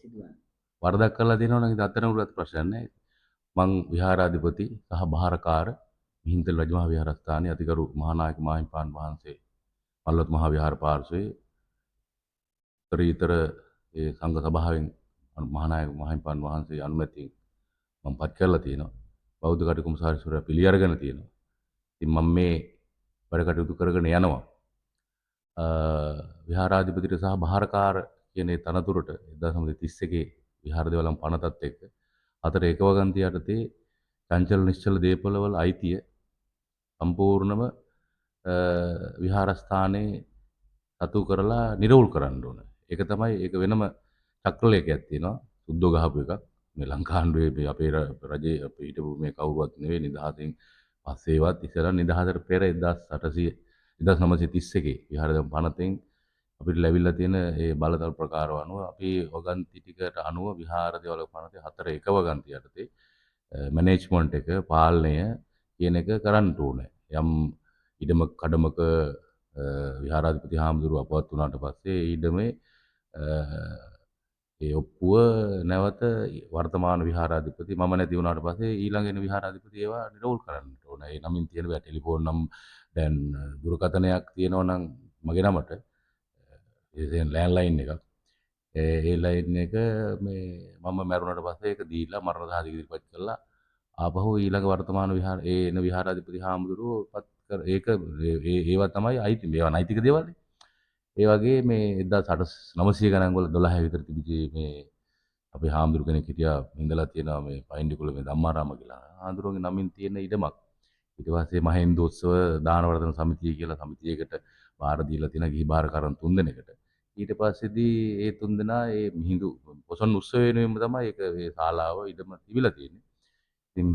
සිදුවන්නේ? වරදක් කරලා තියෙනවා නම් ඉතින් අත්අඩංගුවට ප්‍රශ්නයක් නැහැ. මං විහාරාධිපති සහ භාරකාර මිහින්තල රජමහා විහාරස්ථානයේ අතිගරු මහානායක මාහිමිපාණන් වහන්සේ පල්වත් මහා විහාර පාර්ශ්වයේ උත්තරීතර ඒ සංඝ සභාවෙන් මහානායක මාහිමිපාණන් වහන්සේ අනුමැතියෙන් මම පත් කරලා තියෙනවා. බෞද්ධ කටයුතු පිළි අරගෙන තියෙනවා. ඉතින් මම මේ වැඩ කටයුතු කරගෙන යනවා. විහාරාධිපතිට සහ භාරකාර කියන ඒ තනතුරට 1931 විහාර දෙවලම් පනතත් එක්ක අතර ඒකවගන්ති යටතේ චංචල නිශ්චල දේපළවල අයිතිය සම්පූර්ණම විහාරස්ථානයේ සතු කරලා නිරවුල් කරන්න ඕන. ඒක තමයි ඒක වෙනම චක්‍රලේඛයක් තියෙනවා. සුද්ධෝ ගහපු එකක්. මේ ලංකාණ්ඩුවේ මේ අපේ රජයේ අපේ හිටපු මේ කවුරුවත් නෙවෙයි නිදහසෙන් පස්සේවත් ඉස්සරහ නිදහසට පෙර 1800 1931 විහාරදම් පනතෙන් අපිට ලැබිලා තියෙන ඒ බලතල ප්‍රකාරව අනුව අපි වගන්ති ටිකට අනුව විහාර දේවල් පනතේ හතර එක වගන්ති යටතේ මැනේජ්මන්ට් එක පාලනය කියන එක කරන්න ඕනේ. යම් ඉඩමක කඩමක විහාරාධිපති හාමුදුරුවෝ අපවත් වුණාට පස්සේ ඒ ඉඩමේ ඒ ඔප්පුව නැවත වර්තමාන විහාරාධිපති මම නැති වුණාට පස්සේ ඊළඟ එන විහාරාධිපති ඒවා නිරවුල් කරන්න ඕන. ඒ නමින් තියෙන ටෙලිෆෝන් නම් දැන් දුරකථනයක් තියෙනවා නම් මගේ නමට ඒ ලෑන්ඩ්ලයින් එකක්. ඒ ලයින් එක මේ මම මැරුණට පස්සේ ඒක දීලා මරණ සාධක ඉදිරිපත් කළා. ආපහු ඊළඟ වර්තමාන එන විහාරාධිපති හාමුදුරුවෝ පත් කර ඒක ඒවා තමයි අයිති. මේවා නෛතික දේවල්. ඒ වගේ මේ 1900 ගණන් වල 12 විතර තිබිච්ච මේ අපේ හාමුදුරු කෙනෙක් හිටියා ඉඳලා තියෙනවා මේ පයින්ඩිකුල මේ ධම්මාරාම කියලා. හාමුදුරුවන්ගේ නමින් තියෙන ඉඩමක්. ඊට පස්සේ මහේන්දෝත්සව දානවර්ධන සමිතිය කියලා සමිතියකට බාර දීලා තියෙන ගිහි බාරකරන් 3 දෙනෙකුට. ඊට පස්සේදී ඒ 3 දෙනා ඒ මිහිඳු පොසොන් උත්සව වෙනුවෙන්ම තමයි ඒක ඒ ශාලාව ඉඩම තිබිලා තියෙන්නේ. ඉතින්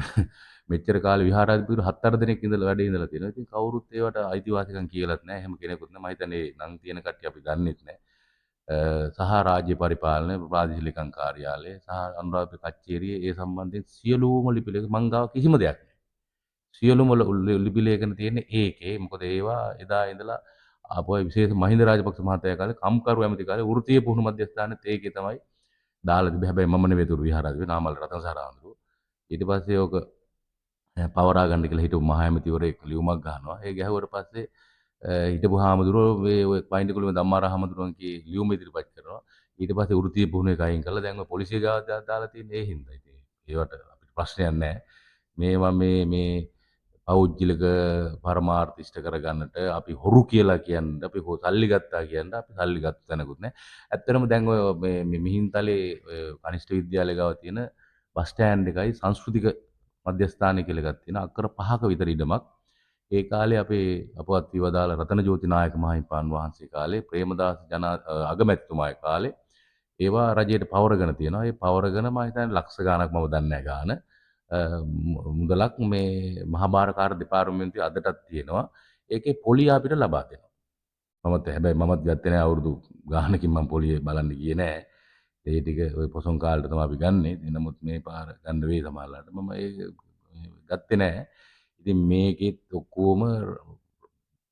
මෙච්චර කාලේ විහාරාධිපතිවරු 7-8 දෙනෙක් ඉඳලා වැඩේ ඉඳලා තියෙනවා. ඉතින් කවුරුත් ඒවට අයිතිවාසිකම් කියලාත් නැහැ. එහෙම කෙනෙකුත් නැහැ. මම හිතන්නේ නම් තියෙන කට්ටිය අපි දන්නෙත් නැහැ. සහ රාජ්‍ය පරිපාලනය ප්‍රාදේශීය ලේකම් කාර්යාලය සහ අනුරාධපුර කච්චේරිය ඒ සම්බන්ධයෙන් සියලුම ලිපි ලේඛන මං ගාව කිසිම දෙයක් නැහැ. සියලුම ලිපි ලේඛන තියෙන්නේ ඒකේ. මොකද ඒවා එදා ඉඳලා ආපුවා විශේෂ මහින්ද රාජපක්ෂ මහත්තයා කාලේ කම්කරු ඇමති කාලේ වෘත්තීය පුහුණු මධ්‍යස්ථානෙත් ඒකේ තමයි දාලා තිබ්බේ. හැබැයි මම නෙවෙයි තුරු විහාරාධිපති නාමල් රතනසාර ආමතුරු. ඊට පස්සේ ඕක පවරා ගන්න කියලා හිටපු මහ ඇමතිවරයෙක් ලියුමක් ගහනවා. ඒ ගැහුවට පස්සේ හිටපු හාමුදුරුවෝ මේ ඔය පයින්ඩිකුළුමේ ධම්මාර හාමුදුරුවන් කී ලියුම ඉදිරිපත් කරනවා. ඊට පස්සේ වෘත්තීය පුහුණුවේ කයින් කරලා දැන් ඔය පොලිසිය ගාව දාලා තියෙන්නේ ඒ හින්දා. ඉතින් ඒවට අපිට ප්‍රශ්නයක් නැහැ. මේවා මේ පෞද්ගලික පරමාර්ථ ඉෂ්ට කරගන්නට අපි හොරු කියලා කියන්න අපි සල්ලි ගත්තා කියන්න අපි සල්ලි ගත්ත තැනකුත් නැහැ. ඇත්තටම දැන් ඔය මේ මිහින්තලේ ඔය කනිෂ්ඨ විද්‍යාලය ගාව තියෙන බස් ස්ටෑන්ඩ් එකයි සංස්කෘතික මධ්‍යස්ථානය කියලා එකක් තියෙනවා. අක්කර 5ක විතර ඉඩමක්. ඒ කාලේ අපේ අපවත් විවදාල රතනජෝති නායක මහින්පාණන් වහන්සේ කාලේ ප්‍රේමදාස අගමැතිතුමාගේ කාලේ ඒවා රජයට පවරගෙන තියෙනවා. ඒ පවරගෙන මම හිතන්නේ ලක්ෂ ගාණක් මම දන්නේ නැහැ ගාණ. මුදලක් මේ මහාභාරකාර දෙපාර්තමේන්තුවේ අදටත් තියෙනවා. ඒකේ පොලිය අපිට ලබා දෙනවා. හැබැයි මමත් ගත්තේ නැහැ අවුරුදු ගාණකින් මම පොලිය බලන්න ගියේ නැහැ. ඒ ටික ওই පොසොන් කාලේට තමයි අපි ගන්නෙ. නමුත් මේ පාර ගන්න වෙයි සමහරලාට. මම ඒක ගත්තේ නැහැ. ඉතින් මේකෙත් ඔක්කොම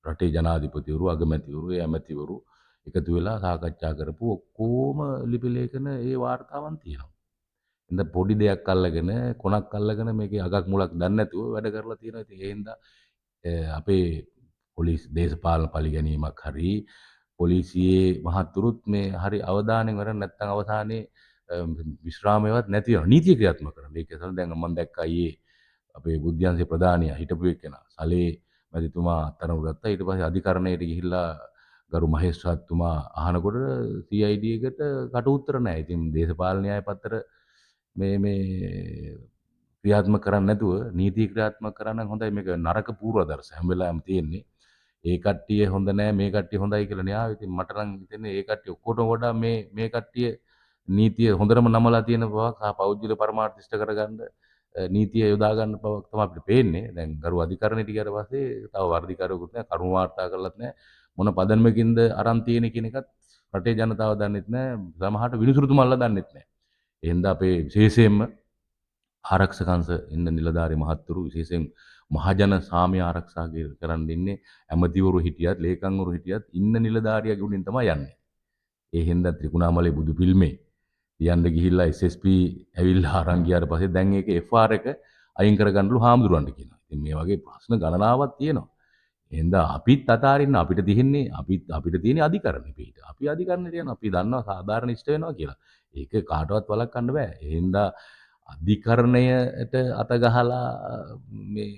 රටේ ජනාධිපතිවරු, අගමැතිවරු, ඒ ඇමතිවරු එකතු වෙලා සාකච්ඡා කරපු ඔක්කොම ලිපි ලේඛන ඒ වාර්තාවන් තියෙනවා. ඉතින් පොඩි දෙයක් අල්ලගෙන කොනක් අල්ලගෙන මේකේ අගක් මුලක් දන්නේ නැතුව වැඩ කරලා තියෙනවා. ඉතින් ඒ හින්දා අපේ පොලිස් දේශපාලන පරිගැනීමක් හරි පොලිසියේ මහත්තුරුත් මේ හරි අවධානයෙන් වැඩ නැත්නම් අවසානයේ විශ්‍රාමයවත් නැති වෙනවා. නීතිය ක්‍රියාත්මක කරනවා. ඒක තමයි දැන් මම දැක්කා ඊයේ අපේ බුද්ධ්‍යංශේ ප්‍රධානියා හිටපු එක්කෙනා සලේ මැතිතුමා අත්අඩංගුවට ගත්තා. ඊට පස්සේ අධිකරණයට ගිහිල්ලා ගරු මහේස්ත්‍රාත්තුමා අහනකොට CID එකට කට උතර නැහැ. ඉතින් දේශපාලන න්‍යාය පත්‍ර මේ ක්‍රියාත්මක කරන්නේ නැතුව නීති ක්‍රියාත්මක කරන්න හොඳයි. මේක නරක පූර්වාදර්ශ හැම වෙලාවෙම තියෙන්නේ. ඒ කට්ටිය හොඳ නැහැ මේ කට්ටිය හොඳයි කියලා න්යාය. ඉතින් මට නම් හිතෙන්නේ ඒ කට්ටිය ඔක්කොටම වඩා මේ කට්ටිය නීතිය හොඳටම නමලා තියෙන බවක් සහ පෞද්ගලික පරමාර්ථ ඉෂ්ට කරගන්න නීතිය යොදා ගන්න බවක් තමයි අපිට පේන්නේ. දැන් ගරු අධිකරණයට ගියාට පස්සේ තව වර්ධිකාරයෙකුත් නැහැ, කරුණු වාර්තා කරලත් නැහැ. මොන පදනමකින්ද අරන් තියෙන කියන එකත් රටේ ජනතාව දන්නෙත් නැහැ. සමහරට විනිසුරුතුමල්ලා දන්නෙත් නැහැ. ඒ හින්දා අපේ විශේෂයෙන්ම ආරක්ෂක අංශ ඉන්න නිලධාරි මහත්තුරු විශේෂයෙන් මහජන සාමය ආරක්ෂා කරන්න ඉන්නේ ඇමතිවරු හිටියත් ලේකම්වරු හිටියත් ඉන්න නිලධාරියාගේ උඩින් තමයි යන්නේ. ඒ හින්දා ත්‍රිකුණාමලේ බුදු පිළිමේ යන්න ගිහිල්ලා SSP ඇවිල්ලා අරන් ගියාට පස්සේ දැන් ඒක FR එක අයින් කරගන්නලු හාමුදුරන්ට කියනවා. ඉතින් මේ වගේ ප්‍රශ්න ගණනාවක් තියෙනවා. එහෙනම් අපිත් අතාරින්න අපිට තියෙන්නේ අපිට තියෙන්නේ අධිකරණෙ පිට. අපි අධිකරණෙට යනවා. අපි දන්නවා සාධාරණ ඉෂ්ට වෙනවා කියලා. ඒක කාටවත් වළක්වන්න බෑ. එහෙනම් අධිකරණයට අත ගහලා මේ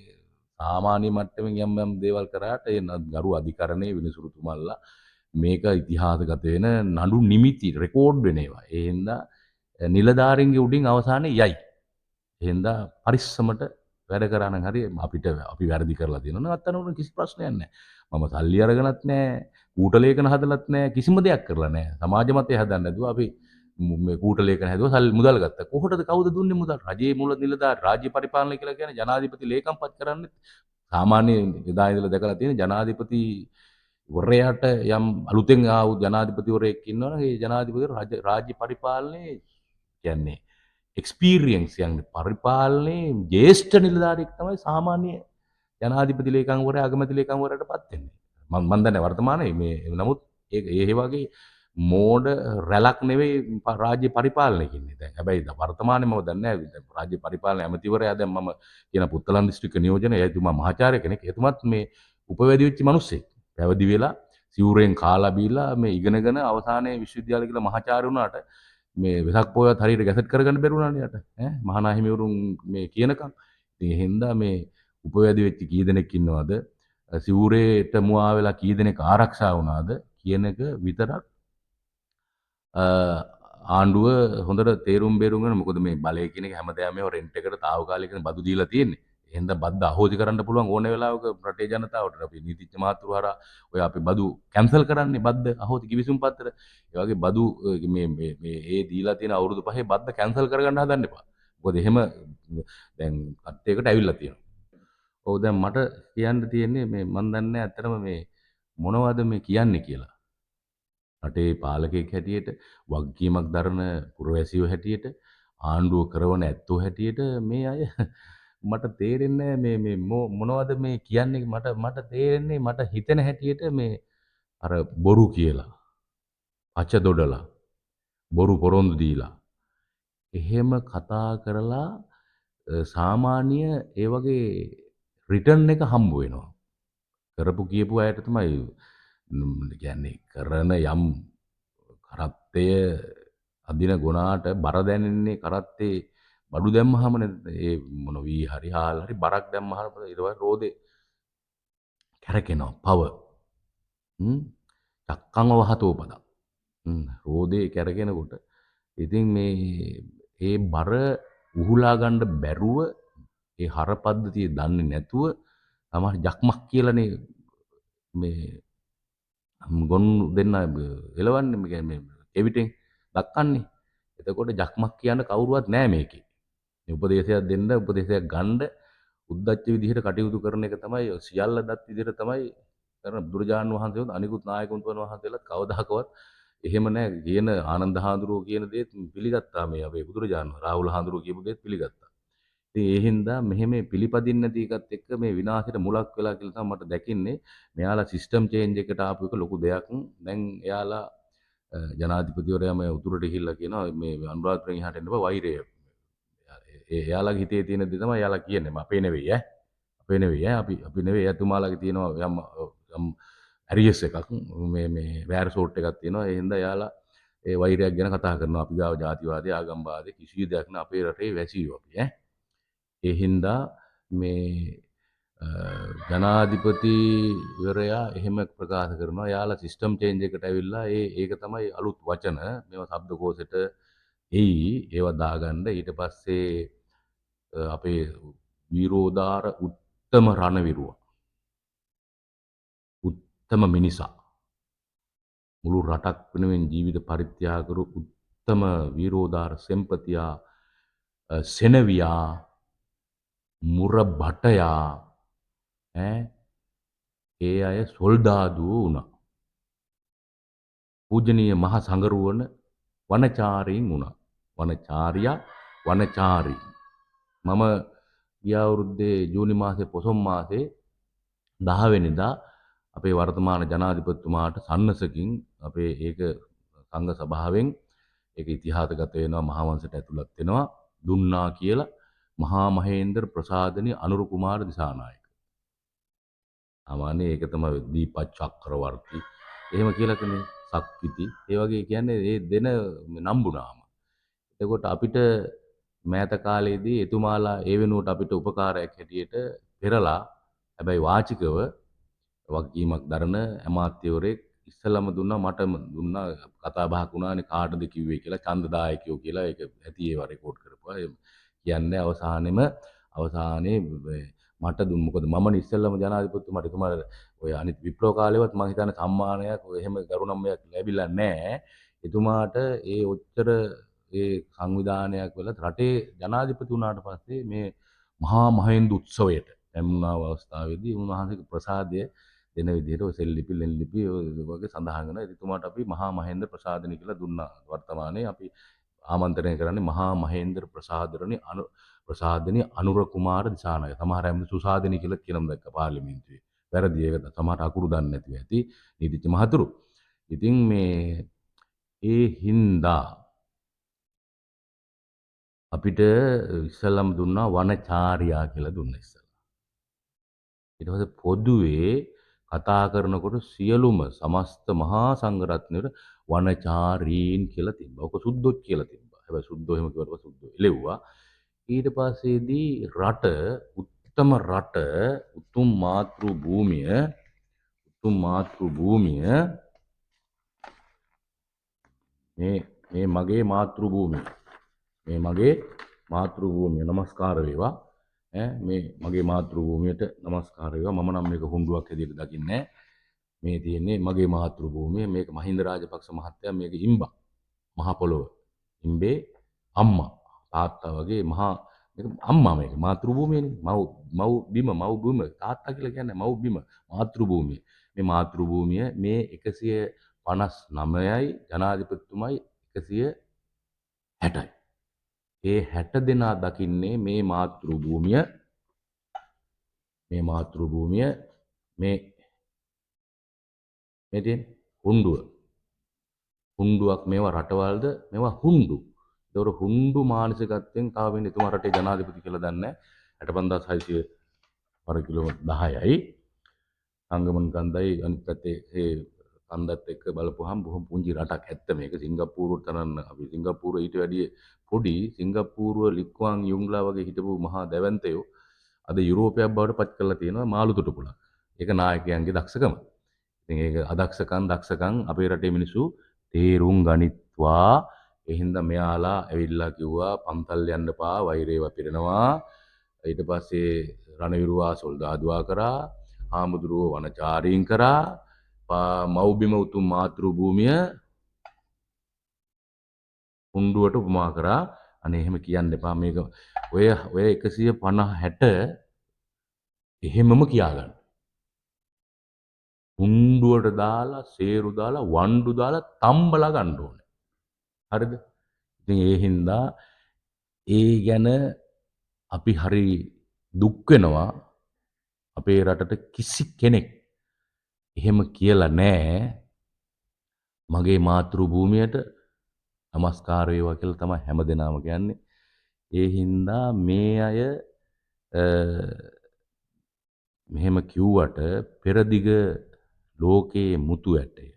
සාමාන්‍ය මට්ටමින් යම් යම් දේවල් කරාට ඒ ගරු අධිකරණයේ විනිසුරුතුමල්ලා මේක ඉතිහාසගත වෙන නඩු නිමිති රෙකෝඩ් වෙන ඒවා. ඒ හින්දා නිලධාරීන්ගේ උඩින් අවසානයේ යයි. ඒ හින්දා පරිස්සමට වැඩ කරා නම් හරි අපිට අපි වැරදි කරලා තියෙනවා නම් අත්තන උන කිසි ප්‍රශ්නයක් නැහැ. මම සල්ලි අරගෙනත් නැහැ, කූට ලේඛන හදලත් නැහැ, කිසිම දෙයක් කරලා නැහැ. සමාජ මතය හදන්න නැතුව අපි මේ කූට ලේඛන හැදුවා සල්ලි මුදල් ගත්තා. කොහොටද කවුද දුන්නේ මුදල්? රජයේ මූල නිලධාරී රාජ්‍ය පරිපාලනය කියලා කියන්නේ ජනාධිපති ලේකම්පත් කරන්නේ සාමාන්‍ය එදා ඉඳලා දැකලා තියෙන ජනාධිපති වරයාට යම් අලුතෙන් ආවු ජනාධිපතිවරයෙක් ඉන්නවනම් ඒ ජනාධිපති රාජ්‍ය පරිපාලනයේ කියන්නේ එක්ස්පීරියන්ස් කියන්නේ පරිපාලනයේ ජ්‍යෙෂ්ඨ නිලධාරියෙක් තමයි සාමාන්‍ය ජනාධිපති ලේකම්වරයා අගමැති ලේකම්වරයාට පත් වෙන්නේ. මම දන්නේ වර්තමානයේ මේ නමුත් ඒ වගේ මෝඩ රැලක් නෙවෙයි රාජ්‍ය පරිපාලනයක ඉන්නේ දැන්. හැබැයි වර්තමානයේ මම දන්නේ නැහැ රාජ්‍ය පරිපාලන ඇමතිවරයා දැන් මම කියන පුත්තලම් දිස්ත්‍රික්ක නියෝජනය එතුමා මහාචාර්ය කෙනෙක්. එතුමත් මේ උපවැදි වෙච්ච මිනිස්සෙක්. පැවිදි වෙලා සිවුරෙන් කාලා බීලා මේ ඉගෙනගෙන අවසානයේ විශ්වවිද්‍යාලය කියලා මහාචාර්ය වුණාට මේ වෙසක් පොයවත් හරියට ගැසට් කරගන්න බැරුණානේ යට ඈ මහා හිමිවරුන් මේ කියනකම් ඉතින් ඒ හින්දා මේ උපවැදි වෙච්ච කී දෙනෙක් ඉන්නවද සිවුරේට මුවා වෙලා කී දෙනෙක් ආරක්ෂා වුණාද කියන එක විතරක් ආණ්ඩුව හොඳට තේරුම් බේරුම් ගන්න මොකද මේ බලය කියන එක හැමදාම මේව රෙන්ට් එකට తాවකාලිකව බදු දීලා තියෙන්නේ. එහෙනම් බද්ද අහෝසි කරන්න පුළුවන් ඕන වෙලාවක රටේ ජනතාවට අපි නීතිඥ මාතෘ හරහා ඔය අපි බදු කැන්සල් කරන්නේ බද්ද අහෝසි කිවිසුම් පත්‍ර. ඒ වගේ බදු මේ ඒ දීලා තියෙන අවුරුදු 5 බද්ද කැන්සල් කරගන්න හදන්න එපා. මොකද එහෙම දැන් කට්ටියකට ඇවිල්ලා තියෙනවා. ඔව් දැන් මට කියන්න තියෙන්නේ මේ මන් දන්නේ ඇත්තටම මේ මොනවද මේ කියන්නේ කියලා. රටේ පාලකයෙක් හැටියට වගකීමක් දරන පුරවැසියෝ හැටියට ආණ්ඩුව කරවන ඇත්තෝ හැටියට මේ අය මට තේරෙන්නේ මේ මොනවද මේ කියන්නේ මට තේරෙන්නේ මට හිතෙන හැටියට මේ අර බොරු කියලා පච දොඩලා බොරු පොරොන්දු දීලා එහෙම කතා කරලා සාමාන්‍ය ඒ වගේ රිටර්න් එක හම්බ වෙනවා කරපු කියපු අයට තමයි කියන්නේ කරන යම් කරත්තය අදින ගුණාට බර දැනෙන්නේ කරත්තේ බඩු දැම්මහමනේ ඒ මොන වී හරි හාල් හරි බරක් දැම්මහම ඊට පස්සේ රෝදේ කැරකෙනවා පව චක්කං වහතෝ පදං රෝදේ කැරකෙනකොට ඉතින් මේ ඒ බර උහුලා ගන්න බැරුව ඒ හර පද්ධතිය දන්නේ නැතුව තමයි ජක්මක් කියලානේ මේ ගොන්නු දෙන්න එලවන්නේ මේ එවිටෙන් දක්කන්නේ. එතකොට ජක්මක් කියන්න කවුරුවත් නැහැ මේකේ. මේ උපදේශයක් දෙන්න උපදේශයක් ගන්න උද්දච්ච විදිහට කටයුතු කරන එක තමයි සියල්ල දත් විදිහට තමයි කරන බුදුරජාණන් වහන්සේවත් අනිකුත් නායකුන් වහන්සේලාත් කවදාකවත් එහෙම නැහැ කියන ආනන්ද හාමුදුරුවෝ කියන දේත් පිළිගත්තා මේ අපේ බුදුරජාණන් රාහුල හාමුදුරුවෝ කියපු දේත් පිළිගත්තා. ඉතින් ඒ හින්දා මෙහෙම පිළිපදින්න නැති එකත් එක්ක මේ විනාශයට මුලක් වෙලා කියලා තමයි මට දැකින්නේ. මෙයාලා සිස්ටම් චේන්ජ් එකට ආපු එක ලොකු දෙයක්. දැන් එයාලා ජනාධිපතිවරයා මේ උතුරට ගිහිල්ලා කියනවා මේ අනුරාධපුරෙන් එහාට එන්න බෑ වෛරය. එයාලගේ හිතේ තියෙන දේ තමයි එයාලා කියන්නේ. අපේ නෙවෙයි ඈ. අපේ නෙවෙයි ඈ. අපි නෙවෙයි එතුමාලගේ තියෙනවා යම් ඇරියස් එකක් මේ වෑර් සෝට් එකක් තියෙනවා. ඒ හින්දා එයාලා ඒ වෛරයක් ගැන කතා කරනවා. අපි ගාව ජාතිවාදී ආගම්වාදී කිසි දෙයක් නෑ අපේ රටේ වැසියෝ අපි ඈ. ඒ හින්දා මේ ජනාධිපතිවරයා එහෙම ප්‍රකාශ කරනවා. යාලා සිස්ටම් චේන්ජ් එකට ඇවිල්ලා ඒක තමයි අලුත් වචන මේවා ශබ්දකෝෂෙට එයි. ඒවා දාගන්න ඊට පස්සේ අපේ වීරෝදාර උත්තම රණවිරුවා. උත්තම මිනිසා. මුළු රටක් වෙනුවෙන් ජීවිත පරිත්‍යාග කරු උත්තම වීරෝදාර සෙම්පතියා සෙනවියා මුර භටයා ඒ අය සොල්දාදුවෝ වුණා. පූජනීය මහ සංගරුවන වනචාරීන් වුණා. වනචාරියා වනචාරී. මම ගිය අවුරුද්දේ ජූනි මාසේ පොසොන් මාසේ 10 වෙනිදා අපේ වර්තමාන ජනාධිපතිතුමාට සන්නසකින් අපේ ඒක සංඝ සභාවෙන් ඒක ඉතිහාසගත වෙනවා මහාවංශයට ඇතුළත් වෙනවා. දුන්නා කියලා මහා මහේන්ද්‍ර ප්‍රසාදනි අනුර කුමාර දිසානායක. සාමාන්‍ය ඒක තමයි දීපත් චක්‍රවර්ති. එහෙම කියලා කෙනේ සක්විති. ඒ වගේ කියන්නේ ඒ දෙන නම්බුනාම. එතකොට අපිට මෑත කාලේදී එතුමාලා ඒ වෙනුවට අපිට උපකාරයක් හැටියට පෙරලා හැබැයි වාචිකව වගකීමක් දරන අමාත්‍යවරයෙක් ඉස්සලම දුන්නා මටම දුන්නා කතා බහක් වුණානේ කාටද කිව්වේ කියලා ඡන්දදායකයෝ කියලා ඒක ඇති ඒවා රෙකෝඩ් කරපුවා. ඒ කියන්නේ අවසානයේ මට දුන්න මොකද මමනේ ඉස්සෙල්ලම ජනාධිපතිතුමාට එතුමාට ඔය අනිත් විප්ලව කාලේවත් මම හිතන්නේ සම්මානයක් ඔය එහෙම ගරුණම්මයක් ලැබිලා නැහැ. එතුමාට ඒ ඔච්චර ඒ සංවිධානයක් වල රටේ ජනාධිපති වුණාට පස්සේ මේ මහා මහින්ද උත්සවයට පැමුණා අවස්ථාවේදී උන්වහන්සේගේ ප්‍රසාදය දෙන විදිහට ඔය සෙල්ලිපි ලෙල්ලිපි ඔය වගේ සඳහන් කරනවා. එතුමාට අපි මහා මහේන්ද්‍ර ප්‍රසාදනි කියලා දුන්නා. වර්තමානයේ අපි ආමන්ත්‍රණය කරන්නේ මහා මහේන්ද්‍ර ප්‍රසාදනි අනුර කුමාර දිසානායක. සමහර අය සුසාදනි කියලා කියනවා දැක්ක පාර්ලිමේන්තුවේ. වැරදි ඒක සමහර අකුරු දන්නේ නැතිව ඇති නීතිඥ මහතුරු. ඉතින් මේ ඒ හින්දා අපිට ඉස්සල්ලාම දුන්නා වනචාරියා කියලා දුන්නා ඉස්සල්ලා. ඊට පස්සේ පොදුවේ කතා කරනකොට සියලුම සමස්ත මහා සංඝරත්නයට වනචාරීන් කියලා තිබ්බා. ඔක සුද්ධොත් කියලා තිබ්බා. හැබැයි සුද්ධෝ එහෙම කිව්වට සුද්ධෝ එළෙව්වා. ඊට පස්සේදී රට උතුම් මාතෘ භූමිය මේ මගේ මාතෘ භූමිය නමස්කාර වේවා. මේ මගේ මාතෘ භූමියට නමස්කාර වේවා. මම නම් මේක හුඬුවක් හැටියට දකින්නේ නැහැ. මේ තියෙන්නේ මගේ මාතෘ භූමිය. මේක මහින්ද රාජපක්ෂ මහත්තයා මේක ඉම්බා. මහ පොළොව. ඉම්බේ අම්මා. තාත්තා වගේ මහා මේක අම්මා මේක මාතෘ භූමියනේ. මව් බිම තාත්තා කියලා කියන්නේ මව් බිම මාතෘ භූමිය. මේ මාතෘ භූමිය මේ 159යි ජනාධිපතිතුමයි 160යි. ඒ 60 දෙනා දකින්නේ මේ මාතෘ භූමිය මේ තියෙන හුණ්ඩුවක් මේවා රටවල්ද මේවා හුණ්ඩු. ඒතකොට හුණ්ඩු මානසිකත්වයෙන් තව වෙන එතුමා රටේ ජනාධිපති කියලා දන්නේ 65600 වර කිලෝමීටර් 10යි. සංගමන් කන්දයි අනිත් පැත්තේ ඒ කන්දත් එක්ක බලපුවහම බොහොම පුංචි රටක් ඇත්ත මේක. සිංගප්පූරුවට තරන්න අපි සිංගප්පූරුව ඊට වැඩිය පොඩි. සිංගප්පූරුව ලික්වාන් යුන්ග්ලා වගේ හිටපු මහා දැවැන්තයෝ අද යුරෝපයක් බවට පත් කරලා තියෙනවා මාළු තොටුපළක්. ඒක නායකයන්ගේ දක්ෂකම. ඉතින් ඒක දක්ෂකම් අපේ රටේ මිනිස්සු තේරුම් ගනිත්වා. ඒ හින්දා මෙයාලා ඇවිල්ලා කිව්වා පන්තල් යන්න එපා වෛරය වපිරෙනවා. ඊට පස්සේ රණවිරුවා සොල්දාදුවා කරා. හාමුදුරුවෝ වනචාරීන් කරා. මව්බිම උතුම් මාතෘ භූමිය හුණ්ඩුවට උපමා කරා. අනේ එහෙම කියන්න එපා මේක ඔය 150 එහෙමම කියාගන්න. හුණ්ඩුවට දාලා සේරු දාලා වණ්ඩු දාලා තම්බලා ගන්න ඕනේ. හරිද? ඉතින් ඒ හින්දා ඒ ගැන අපි හරි දුක් වෙනවා. අපේ රටට කිසි කෙනෙක් එහෙම කියලා නෑ. මගේ මාතෘ භූමියට නමස්කාර වේවා කියලා තමයි හැමදෙනාම කියන්නේ. ඒ හින්දා මේ අය මෙහෙම කිව්වට පෙරදිග ලෝකයේ මුතු ඇටය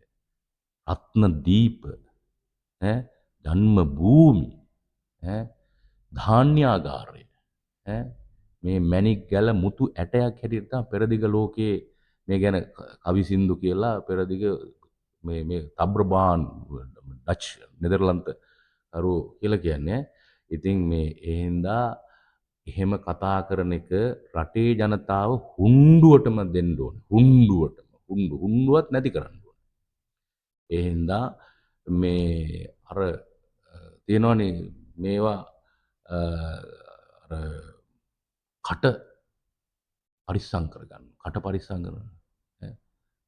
රත්න දීප ජන්ම භූමි ධාන්‍යාගාරය මේ මැණික් ගැල මුතු ඇටයක් හැටියට තමයි පෙරදිග ලෝකයේ මේ ගැන කවි සින්දු කියලා පෙරදිග මේ තබ්‍රබාන් ඩච් නෙදර්ලන්ත අරු කියලා කියන්නේ. ඉතින් මේ ඒ හින්දා එහෙම කතා කරන එක රටේ ජනතාව හුණ්ඩුවටම දෙන්න ඕනේ. හුණ්ඩුවත් නැති කරන්න ඕනේ. ඒ හින්දා මේ අර තියෙනවනේ මේවා අර කට පරිස්සම් කරගන්න. කට පරිස්සම් කරනවා.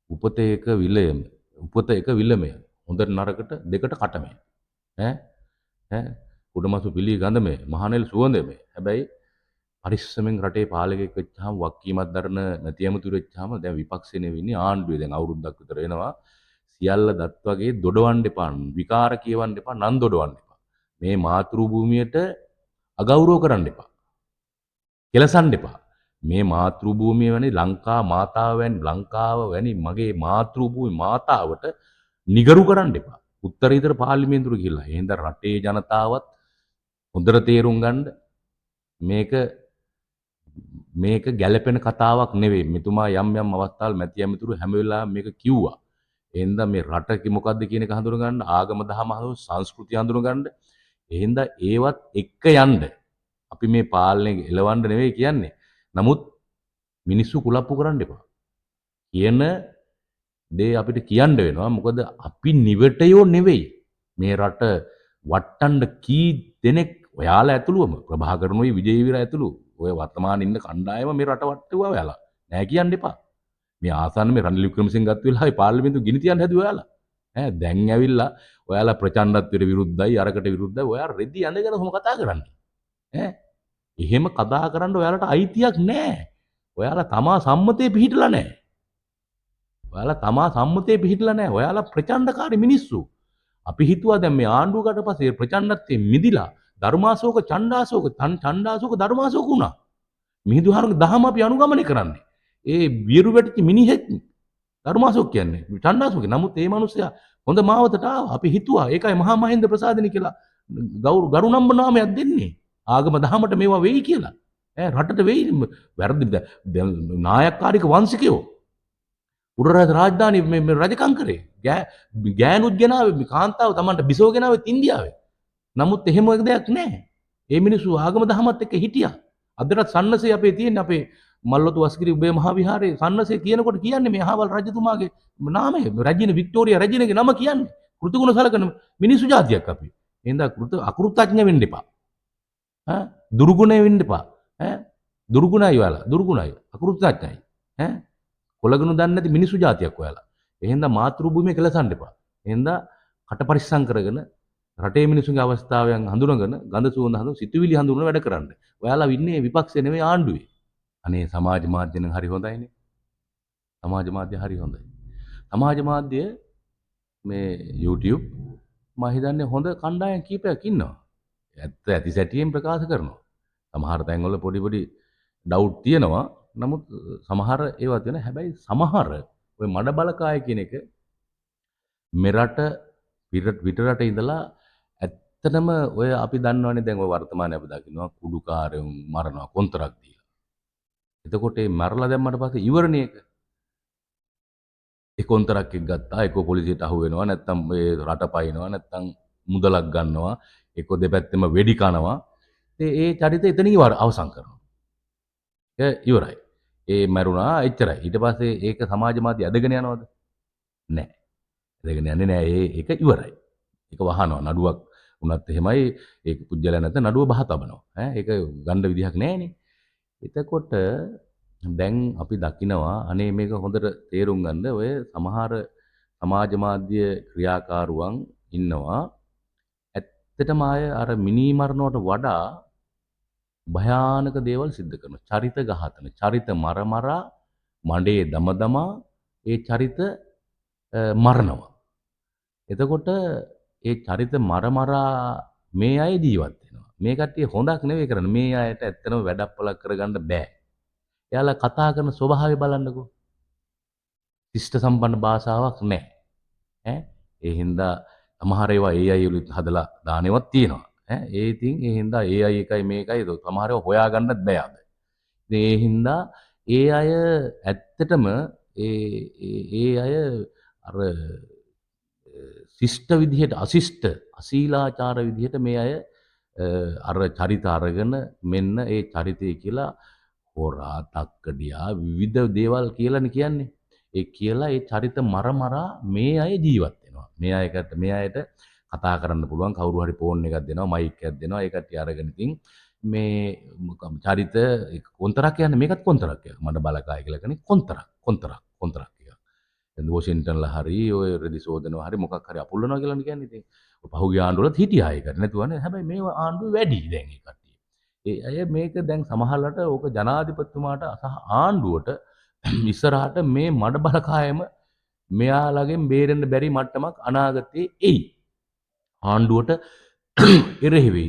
උපත එක විලමය. හොඳ නරකට දෙකට කටමය. කුඩමසු පිළි ගඳමය. මහනෙල් සුවඳමය. හැබැයි පරිස්සමෙන් රටේ පාලකයෙක් වෙච්චාම වක්කීමක් දරන නැති ඇමතුරු වෙච්චාම දැන් විපක්ෂේ නෙවෙන්නේ ආණ්ඩුවේ දැන් අවුරුද්දක් විතර වෙනවා සියල්ල දත් වගේ දොඩවන්න එපා. විකාර කියවන්න එපා. නන් දොඩවන්න එපා. මේ මාතෘ භූමියට අගෞරව කරන්න එපා. කෙලසන්න එපා. මේ මාතෘ භූමිය වැනි ලංකා මාතාව වැනි ලංකාව වැනි මගේ මාතෘ භූමි මාතාවට නිගරු කරන්න එපා. උත්තරීතර පාර්ලිමේන්තුවට ගිහිල්ලා. එහෙනම් රටේ ජනතාවත් හොඳට තේරුම් ගන්න මේක මේක ගැළපෙන කතාවක් නෙවෙයි. මෙතුමා යම් යම් අවස්ථාවල මැති ඇමතුරු හැම වෙලාවෙම මේක කිව්වා. එහෙනම් මේ රට මොකද්ද කියන එක හඳුනගන්න, ආගම දහම හඳුන, සංස්කෘතිය හඳුනගන්න. එහෙනම් ඒවත් එක්ක යන්න. අපි මේ පාලනය එලවන්න නෙවෙයි කියන්නේ. නමුත් මිනිස්සු කුලප්පු කරන්න එපා. කියන දේ අපිට කියන්න වෙනවා. මොකද අපි නිවටයෝ නෙවෙයි. මේ රට වට්ටන්න කී දෙනෙක් ඔයාලා ඇතුළුවම ප්‍රභාකරනෝයි විජේවීර ඇතුළු ඔය වර්තමාන ඉන්න කණ්ඩායම මේ රට වට්ටුවා ඔයාලා. නෑ කියන්න එපා. මේ ආසන්න මේ රනිල් වික්‍රමසිංහත් වෙලාවේ පාර්ලිමේන්තුව ගිනි තියන්න හැදුවා ඔයාලා. ඈ දැන් ඇවිල්ලා ඔයාලා ප්‍රචණ්ඩත්වයට විරුද්ධයි අරකට විරුද්ධයි ඔයා රෙදි ඇඳගෙන කොහොම කතා කරන්නේ? ඈ එහෙම කතා කරන්න ඔයාලට අයිතියක් නෑ. ඔයාලා තමා සම්මතයේ පිහිටලා නෑ. ඔයාලා තමා සම්මතයේ පිහිටලා නෑ. ඔයාලා ප්‍රචණ්ඩකාරී මිනිස්සු. අපි හිතුවා දැන් මේ ආණ්ඩුවකට පස්සේ ප්‍රචණ්ඩත්වයෙන් මිදිලා ධර්මාශෝක ඡණ්ඩාශෝක ඡණ්ඩාශෝක ධර්මාශෝක වුණා. මිහිඳුහාරුගේ දහම අපි අනුගමනය කරන්නේ. ඒ විරු වැටිච්ච මිනිහෙක් ධර්මාශෝක කියන්නේ. ඡණ්ඩාශෝක. නමුත් ඒ මිනිස්සයා හොඳ මාවතට ආවා. අපි හිතුවා ඒකයි මහා මහින්ද ප්‍රසාදිනී කියලා ගරු නම්බ නාමයක් දෙන්නේ. ආගම දහමට මේවා වෙයි කියලා. ඈ රටට වෙයි වැරදි නායකකාරික වංශිකයෝ. උඩරට රාජධානි මේ රජකම් කරේ. ගෑනුත් ගෙනාවේ කාන්තාව Tamanට බිසව ගෙනාවෙත් ඉන්දියාවේ. නමුත් එහෙම දෙයක් නැහැ. ඒ මිනිස්සු ආගම දහමත් එක්ක හිටියා. අදටත් සන්නසේ අපේ තියෙන අපේ මල්ලොතු වස්ගිරි උබේ මහා විහාරයේ සන්නසේ කියනකොට කියන්නේ මේ අහවල් රජතුමාගේ නාමය රජින වික්ටෝරියා රජිනගේ නම කියන්නේ. කෘතගුණ සලකන මිනිස්සු జాතියක් අපි. එහෙනම් අකෘතඥ වෙන්න එපා. දුර්ගුණේ වෙන්න එපා. දුර්ගුණයි ඔයාලා. දුර්ගුණයි. අකෘතඥයි. කොළගුණ දන්නේ නැති මිනිස්සු జాතියක් ඔයාලා. එහෙනම් මාතෘ භූමිය කෙලසන්න එපා. එහෙනම් කට පරිස්සම් කරගෙන රටේ මිනිසුන්ගේ අවස්ථාවෙන් හඳුනගෙන ගඳ සුවඳ හඳුන සිතුවිලි හඳුනන වැඩ කරන්න. ඔයාලා ඉන්නේ විපක්ෂේ නෙමෙයි ආණ්ඩුවේ. අනේ සමාජ මාධ්‍ය නම් හරි හොඳයිනේ. සමාජ මාධ්‍ය හරි හොඳයි. සමාජ මාධ්‍ය මේ YouTube මම හිතන්නේ හොඳ කණ්ඩායම් කීපයක් ඉන්නවා. ඇත්ත ඇති සැටියෙන් ප්‍රකාශ කරනවා. සමහර තැන්වල පොඩි පොඩි ඩවුට් තියෙනවා. නමුත් සමහර ඒවා තියෙන හැබැයි සමහර ඔය මඩ බලකාය කියන එක මෙරට පිටරට ඉඳලා ඇත්තටම ඔය අපි දන්නවනේ දැන් ඔය වර්තමානයේ අපි දකින්නවා කුඩුකාරයන් මරනවා කොන්තරක් දීලා. එතකොට මේ මරලා දැම්මට පස්සේ ඉවරනේ ඒක. ඒ කොන්තරක් එක්ක ගත්තා ඒක පොලිසියට අහු වෙනවා නැත්නම් මේ රට පයින්නවා නැත්නම් මුදලක් ගන්නවා ඒක දෙපැත්තෙම වෙඩි කනවා. ඒ චරිතය එතනින් අවසන් කරනවා. ඒක ඉවරයි. ඒ මරුණා එච්චරයි. ඊට පස්සේ ඒක සමාජ මාධ්‍ය ඇදගෙන යනවද? නැහැ. ඇදගෙන යන්නේ නැහැ. ඒක ඉවරයි. ඒක වහනවා. නඩුවක් වුණත් එහෙමයි. ඒක පුජ්‍යල නැත්නම් නඩුව බහ තබනවා. ඒක ගන්න විදිහක් නැහැනේ. එතකොට දැන් අපි දකිනවා අනේ මේක හොඳට තේරුම් ගන්න ඔය සමහර සමාජ මාධ්‍ය ක්‍රියාකාරුවන් ඉන්නවා. ඇත්තටම ආය අර මිනී මරනවට වඩා භයානක දේවල් සිද්ධ කරනවා. චරිත ඝාතන, චරිත මරමරා මඩේ දමදමා ඒ චරිත මරනවා. එතකොට ඒ චරිත මරමරා මේ අය ජීවත් වෙනවා. මේ කට්ටිය හොඳක් නෙවෙයි කරන්නේ. මේ අයට ඇත්තටම වැඩපොලක් කරගන්න බෑ. එයාලා කතා කරන ස්වභාවය බලන්නකෝ. ශිෂ්ට සම්පන්න භාෂාවක් නැහැ. ඒ හින්දා සමහර ඒවා AI වලින් හදලා දානෙවත් තියෙනවා. ඒ ඉතින් ඒ හින්දා AI එකයි මේකයි සමහර ඒවා හොයාගන්නත් බෑ අද. ඉතින් ඒ හින්දා ඒ අය ඇත්තටම ඒ අය අර ශිෂ්ට විදිහට අශිෂ්ට අශීලාචාර විදිහට මේ අය අර චරිත අරගෙන මෙන්න ඒ චරිතය කියලා හොරා තක්කඩියා විවිධ දේවල් කියලානේ කියන්නේ. ඒ කියලා ඒ චරිත මරමරා මේ අය ජීවත් වෙනවා. මේ අයට කතා කරන්න පුළුවන් කවුරු හරි ෆෝන් එකක් දෙනවා මයික් එකක් දෙනවා ඒ කට්ටිය අරගෙන ඉතින් මේ චරිත කොන්තරක් කියන්නේ මේකත් කොන්තරක් එක. මඩ බලකාය කියලා කියන්නේ කොන්තරක් එක. දැන් වොෂින්ටන්ලා හරි ඔය රෙදි සෝදනවා හරි මොකක් හරි අපුල්ලනවා කියලා කියන්නේ ඉතින් පහුගිය ආණ්ඩුවලත් හිටියා ඒකට නැතුවනේ. හැබැයි මේ ආණ්ඩුව වැඩි දැන් ඒ කට්ටිය. ඒ අය මේක දැන් සමහරලට ඕක ජනාධිපතිතුමාට සහ ආණ්ඩුවට ඉස්සරහට මේ මඩ බලකායම මෙයාලගෙන් බේරෙන්න බැරි මට්ටමක් අනාගතයේ එයි. ආණ්ඩුවට එරෙහි වෙයි.